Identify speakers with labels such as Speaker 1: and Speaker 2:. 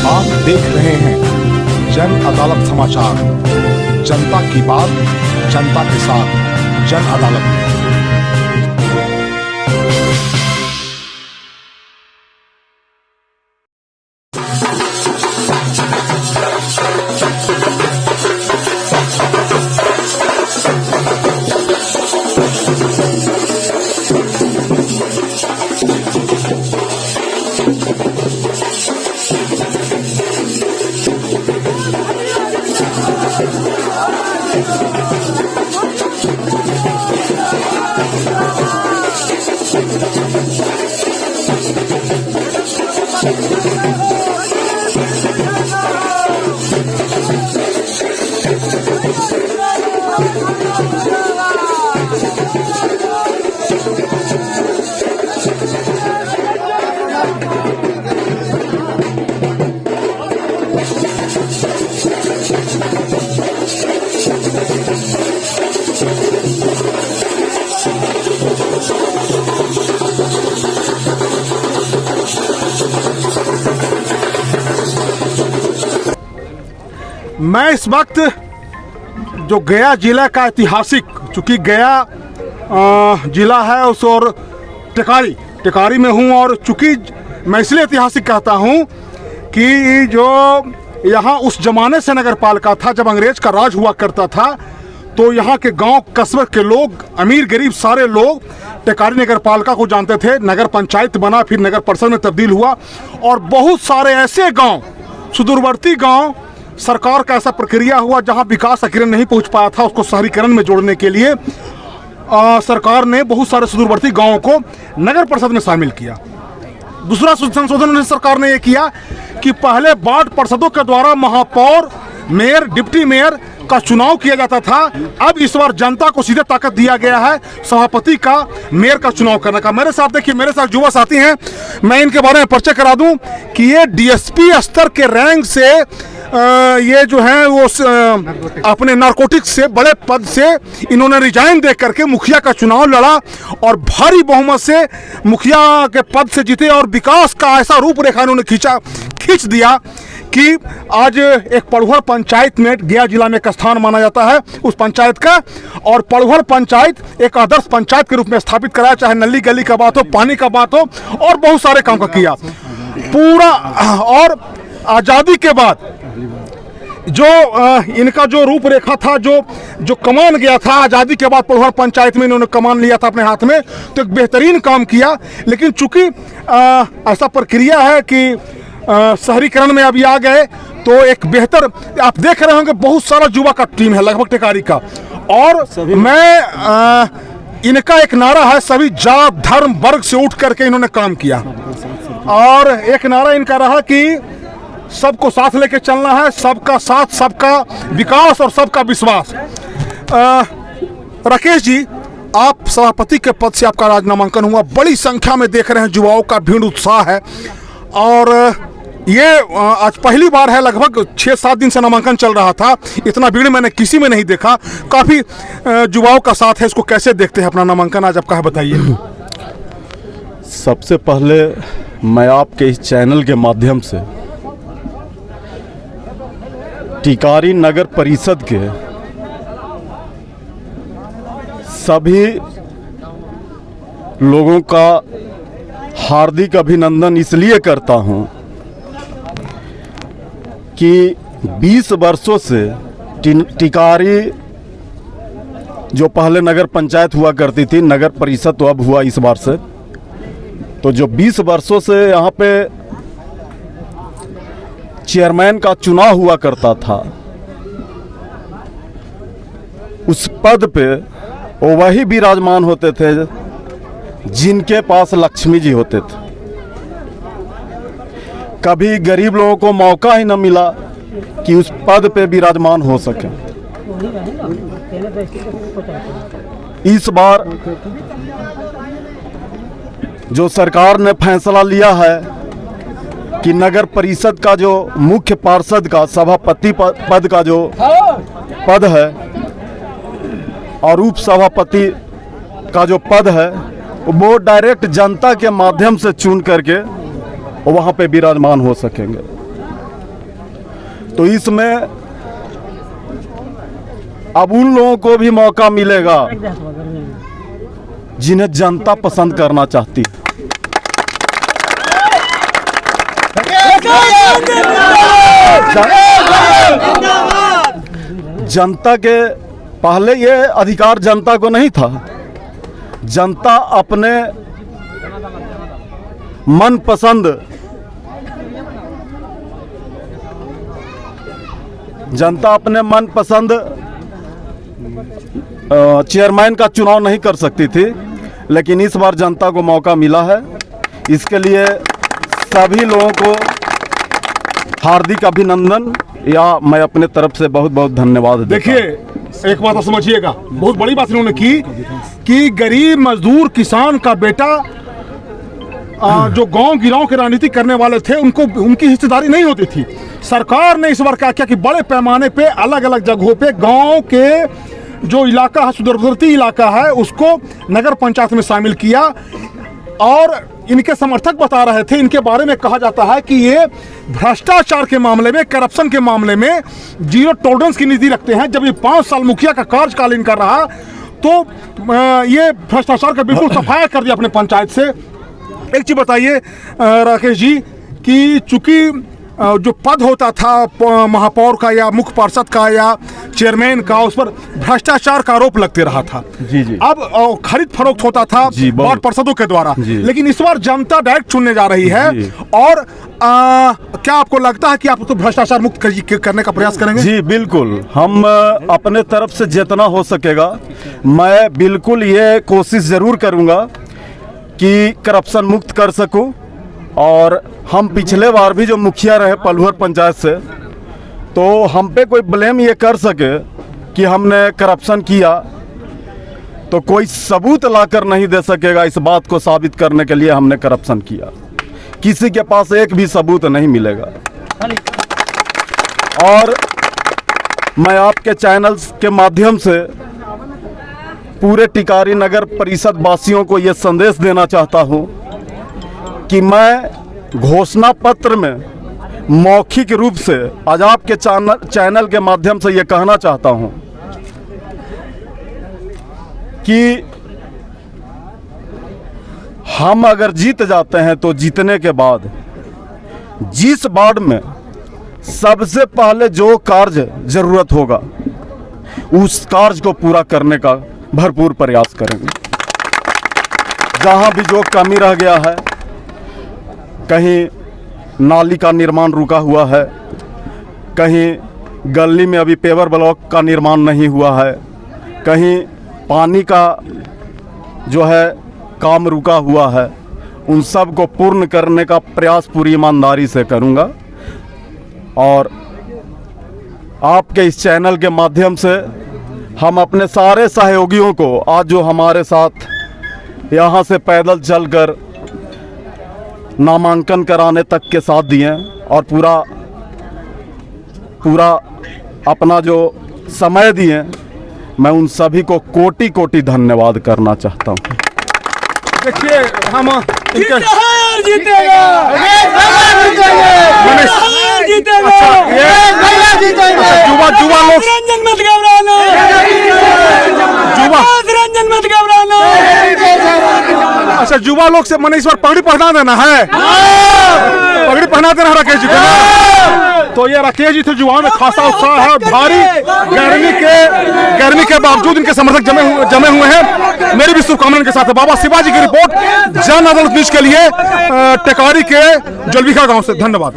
Speaker 1: आप देख रहे हैं जन अदालत समाचार। जनता की बात जनता के साथ, जन अदालत में। मैं इस वक्त जो गया जिला का ऐतिहासिक, चूँकि गया जिला है उस और टिकारी में हूँ, और चूँकि मैं इसलिए ऐतिहासिक कहता हूँ कि जो यहाँ उस ज़माने से नगर पालिका था, जब अंग्रेज का राज हुआ करता था, तो यहाँ के गांव कस्बे के लोग, अमीर गरीब सारे लोग टिकारी नगर पालिका को जानते थे। नगर पंचायत बना, फिर नगर परिषद में तब्दील हुआ, और बहुत सारे ऐसे गाँव, सुदूरवर्ती गाँव, सरकार का ऐसा प्रक्रिया हुआ जहां विकास अकिरण नहीं पहुंच पाया था, उसको शहरीकरण में जोड़ने के लिए सरकार ने बहुत सारे सुदूरवर्ती गांवों को नगर परिषद में शामिल किया। दूसरा संशोधन सरकार ने यह किया कि पहले वार्ड परिषदों के द्वारा महापौर, मेयर, डिप्टी मेयर का चुनाव किया जाता था। अब इस बार जनता को सीधे ताकत दिया गया है सभापति का, मेयर का चुनाव करने का। मेरे साथ देखिए, मेरे साथ युवा साथी हैं, मैं इनके बारे में परिचय करा दूं कि ये डीएसपी स्तर के रैंक से ये जो है वो अपने नारकोटिक्स से बड़े पद से इन्होंने रिजाइन दे करके मुखिया का चुनाव लड़ा और भारी बहुमत से मुखिया के पद से जीते, और विकास का ऐसा रूपरेखा इन्होंने खींच दिया कि आज एक पड़ुहर पंचायत में गया जिला में एक स्थान माना जाता है उस पंचायत का, और पड़ुहर पंचायत एक आदर्श पंचायत के रूप में स्थापित कराया, चाहे नली गली का बात हो, पानी का बात हो, और बहुत सारे काम का किया पूरा। और आज़ादी के बाद जो इनका जो रूपरेखा था, जो कमान गया था आज़ादी के बाद, पड़ुहर पंचायत में इन्होंने कमान लिया था अपने हाथ में, तो एक बेहतरीन काम किया। लेकिन चूंकि ऐसा प्रक्रिया है कि शहरीकरण में अभी आ गए, तो एक बेहतर, आप देख रहे होंगे बहुत सारा युवा का टीम है लगभग टिकारी का, और मैं इनका एक नारा है, सभी जात धर्म वर्ग से उठ करके इन्होंने काम किया, और एक नारा इनका रहा कि सबको साथ लेके चलना है, सबका साथ, सबका विकास और सबका विश्वास। राकेश जी, आप सभापति के पद से आपका राजनामांकन हुआ, बड़ी संख्या में देख रहे हैं युवाओं का भीड़ उत्साह है, और ये आज पहली बार है, लगभग 6-7 दिन से नामांकन चल रहा था, इतना भीड़ मैंने किसी में नहीं देखा, काफ़ी युवाओं का साथ है। इसको कैसे देखते हैं अपना नामांकन आज आपका है, बताइए।
Speaker 2: सबसे पहले मैं आपके इस चैनल के माध्यम से टिकारी नगर परिषद के सभी लोगों का हार्दिक अभिनंदन इसलिए करता हूं कि 20 वर्षों से टिकारी जो पहले नगर पंचायत हुआ करती थी, नगर परिषद तो अब हुआ इस बार से, तो जो 20 वर्षों से यहाँ पे चेयरमैन का चुनाव हुआ करता था, उस पद पे वो वही विराजमान होते थे जिनके पास लक्ष्मी जी होते थे। कभी गरीब लोगों को मौका ही न मिला कि उस पद पे विराजमान हो सके। इस बार जो सरकार ने फैसला लिया है कि नगर परिषद का जो मुख्य पार्षद का सभापति पद का जो पद है और उप सभापति का जो पद है वो डायरेक्ट जनता के माध्यम से चुन करके वहाँ पे विराजमान हो सकेंगे। तो इसमें अब उन लोगों को भी मौका मिलेगा जिन्हें जनता पसंद करना चाहती है। जनता के पहले ये अधिकार जनता को नहीं था। जनता अपने मनपसंद चेयरमैन का चुनाव नहीं कर सकती थी, लेकिन इस बार जनता को मौका मिला है। इसके लिए सभी लोगों को हार्दिक अभिनंदन या मैं अपने तरफ से बहुत बहुत धन्यवाद देता हूं।
Speaker 1: देखिए, एक बात तो समझिएगा, बहुत बड़ी बात इन्होंने की कि गरीब मजदूर किसान का बेटा जो गांव गिराव की राजनीति करने वाले थे उनको उनकी हिस्सेदारी नहीं होती थी। सरकार ने इस बार क्या किया कि बड़े पैमाने पे अलग अलग जगहों पे गांव के जो इलाका है, सुदूरवर्ती इलाका है, उसको नगर पंचायत में शामिल किया। और इनके समर्थक बता रहे थे, इनके बारे में कहा जाता है कि ये भ्रष्टाचार के मामले में, करप्शन के मामले में जीरो टॉलरेंस की नीति रखते हैं। जब ये 5 साल मुखिया का कार्यकाल इनका रहा तो ये भ्रष्टाचार का बिल्कुल सफाया कर दिया अपने पंचायत से। एक चीज बताइए राकेश जी कि चूंकि जो पद होता था महापौर का या मुख्य पार्षद का या चेयरमैन का, उस पर भ्रष्टाचार का आरोप लगते रहा था।
Speaker 2: जी जी।
Speaker 1: अब खरीद फरोख्त होता था वार्ड पार्षदों के द्वारा, लेकिन इस बार जनता डायरेक्ट चुनने जा रही है। और क्या आपको लगता है कि आप तो भ्रष्टाचार मुक्त करने का प्रयास करेंगे?
Speaker 2: जी बिल्कुल, हम अपने तरफ से जितना हो सकेगा मैं बिल्कुल ये कोशिश जरूर करूंगा कि करप्शन मुक्त कर सकूं। और हम पिछले बार भी जो मुखिया रहे पलहर पंचायत से, तो हम पे कोई ब्लेम ये कर सके कि हमने करप्शन किया तो कोई सबूत लाकर नहीं दे सकेगा इस बात को साबित करने के लिए हमने करप्शन किया। किसी के पास एक भी सबूत नहीं मिलेगा। और मैं आपके चैनल्स के माध्यम से पूरे टिकारी नगर परिषद वासियों को ये संदेश देना चाहता हूं कि मैं घोषणा पत्र में मौखिक रूप से आज आपके चैनल के माध्यम से ये कहना चाहता हूं कि हम अगर जीत जाते हैं तो जीतने के बाद जिस वार्ड में सबसे पहले जो कार्य जरूरत होगा उस कार्य को पूरा करने का भरपूर प्रयास करेंगे। जहां भी जो कमी रह गया है, कहीं नाली का निर्माण रुका हुआ है, कहीं गली में अभी पेवर ब्लॉक का निर्माण नहीं हुआ है, कहीं पानी का जो है काम रुका हुआ है, उन सब को पूर्ण करने का प्रयास पूरी ईमानदारी से करूंगा। और आपके इस चैनल के माध्यम से हम अपने सारे सहयोगियों को आज जो हमारे साथ यहाँ से पैदल चलकर नामांकन कराने तक के साथ दिए और पूरा अपना जो समय दिए, मैं उन सभी को कोटि कोटि धन्यवाद करना चाहता हूँ।
Speaker 1: देखिए, हम अच्छा युवा लोग से मैंने इस बार पगड़ी पहना देना है, पगड़ी पहना देना राकेश जी को। तो ये राकेश जी थे, युवाओं में खासा उत्साह है। भारी गर्मी के बावजूद इनके समर्थक जमे हुए हैं। मेरी भी शुभकामनाएं के साथ बाबा शिवाजी की रिपोर्ट जन आंदोलन न्यूज के लिए टेकारी के जलविखा गांव से। धन्यवाद।